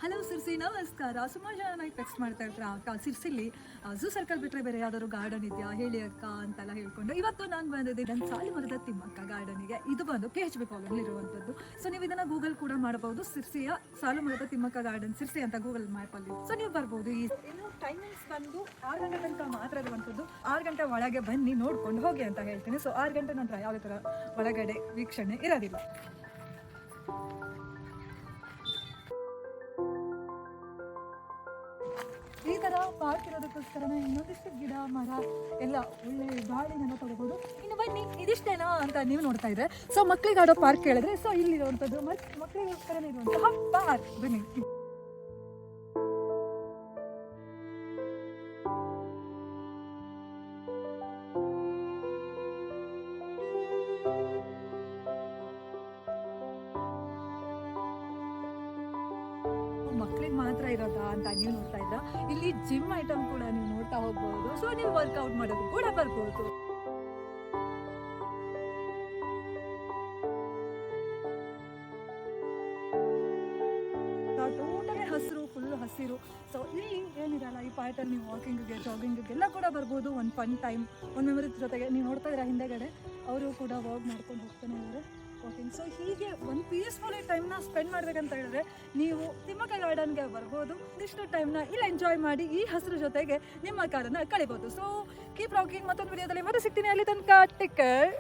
Hello Sirsi, ನಮಸ್ಕಾರ. ಸುಮಾರು ಜನ ನನಗೆ ಟೆಕ್ಸ್ಟ್ ಮಾಡ್ತಾ ಇರ್ತಾರೆ, ಅಕ್ಕ ಸಿರ್ಸಿಲಿ ಝೂ ಸರ್ಕಲ್ ಬಿಟ್ಟರೆ ಬೇರೆ ಯಾವ್ದಾದ್ರು ಗಾರ್ಡನ್ ಇದೆಯಾ ಹೇಳಿ ಅಕ್ಕ ಅಂತೆಲ್ಲ ಹೇಳ್ಕೊಂಡು. ಇವತ್ತು ನಾನು ಬಂದಿದ್ದೆ ನನ್ನ ಸಾಲುಮರದ ತಿಮ್ಮಕ್ಕ ಗಾರ್ಡನಿಗೆ. ಇದು ಬಂದು KHB ಕಾಲೋನಿ ಇರುವಂಥದ್ದು. ಸೊ ನೀವು ಇದನ್ನು ಗೂಗಲ್ ಕೂಡ ಮಾಡಬಹುದು, ಸಿರ್ಸಿಯ ಸಾಲುಮರದ ತಿಮ್ಮಕ್ಕ ಗಾರ್ಡನ್ ಸಿರ್ಸಿ ಅಂತ ಗೂಗಲ್ ಮ್ಯಾಪಲ್ಲಿ. ಸೊ ನೀವು ಬರ್ಬೋದು. ಇನ್ನು ಟೈಮಿಂಗ್ಸ್ ಬಂದು 6 ಗಂಟೆ ತನಕ ಮಾತ್ರ ಇರುವಂಥದ್ದು. 6 ಗಂಟೆ ಒಳಗೆ ಬನ್ನಿ, ನೋಡ್ಕೊಂಡು ಹೋಗಿ ಅಂತ ಹೇಳ್ತೀನಿ. ಸೊ 6 ಗಂಟೆ ನಂತರ ಯಾವುದೇ ಥರ ಒಳಗಡೆ ವೀಕ್ಷಣೆ ಇರೋದಿಲ್ಲ. ಈ ಥರ ಪಾರ್ಕ್ ಇರೋದಕ್ಕೋಸ್ಕರನೇ ಇನ್ನೊಂದಿಷ್ಟು ಗಿಡ ಮರ ಎಲ್ಲ ಒಳ್ಳೆ ಗಾಳಿನೆಲ್ಲ ತಗೋಬೋದು. ಇನ್ನು ಬನ್ನಿ, ಇದಿಷ್ಟೇನಾ ಅಂತ ನೀವು ನೋಡ್ತಾ ಇದ್ರೆ, ಸೊ ಮಕ್ಕಳಿಗೆ ಆಡೋ ಪಾರ್ಕ್ ಕೇಳಿದ್ರೆ, ಸೊ ಇಲ್ಲಿರುವಂಥದ್ದು ಮಕ್ಕಳಿಗೋಸ್ಕರನೇ ಇರುವಂತಹ ಪಾರ್ಕ್. ಬನ್ನಿ. ಮಕ್ಕಳಿಗೆ ಮಾತ್ರ ಇರೋದಾ ಅಂತ ನೀವು ನೋಡ್ತಾ ಇದ್ದ, ಇಲ್ಲಿ ಜಿಮ್ ಐಟಮ್ ಕೂಡ ನೀವು ನೋಡ್ತಾ ಹೋಗ್ಬೋದು. ಸೊ ನೀವು ವರ್ಕೌಟ್ ಮಾಡೋದು ಕೂಡ ಬರ್ಬೋದು. ಟೋಟಲಿ ಹಸಿರು, ಫುಲ್ ಹಸಿರು. ಸೊ ಇಲ್ಲಿ ಏನಿರಲ್ಲ, ಈ ಪಾರ್ಟಲ್ಲಿ ನೀವು ವಾಕಿಂಗಿಗೆ ಜಾಗಿಂಗಿಗೆ ಎಲ್ಲ ಕೂಡ ಬರ್ಬೋದು. ಒಂದು ಫನ್ ಟೈಮ್, ಒಂದು ಮೆಮೊರೀಸ್ ಜೊತೆಗೆ. ನೀವು ನೋಡ್ತಾ ಇದ್ದೀರಾ ಹಿಂದೆಗಡೆ ಅವರು ಕೂಡ ವಾಕ್ ಮಾಡ್ಕೊಂಡು ಹೋಗ್ತಾನೆ ಇದ್ದಾರೆ, ವಾಕಿಂಗ್. ಸೊ ಹೀಗೆ ಒಂದು ಪೀಸ್ಫುಲ್ ಟೈಮ್ನ ಸ್ಪೆಂಡ್ ಮಾಡ್ಬೇಕಂತ ಹೇಳಿದ್ರೆ ನೀವು ತಿಮ್ಮಕ್ಕ ಗಾರ್ಡನ್ಗೆ ಬರ್ಬೋದು. ಇಷ್ಟು ಟೈಮ್ನ ಇಲ್ಲಿ ಎಂಜಾಯ್ ಮಾಡಿ ಈ ಹಸಿರು ಜೊತೆಗೆ ನಿಮ್ಮ ಕಾಲನ್ನು ಕಳಿಬೋದು. So keep rocking. ಮತ್ತೊಂದು ವಿಡಿಯೋದಲ್ಲಿ ಮತ್ತೆ ಸಿಗ್ತೀನಿ. ಅಲ್ಲಿ ತನಕ ಟೇಕ್ ಕೇರ್.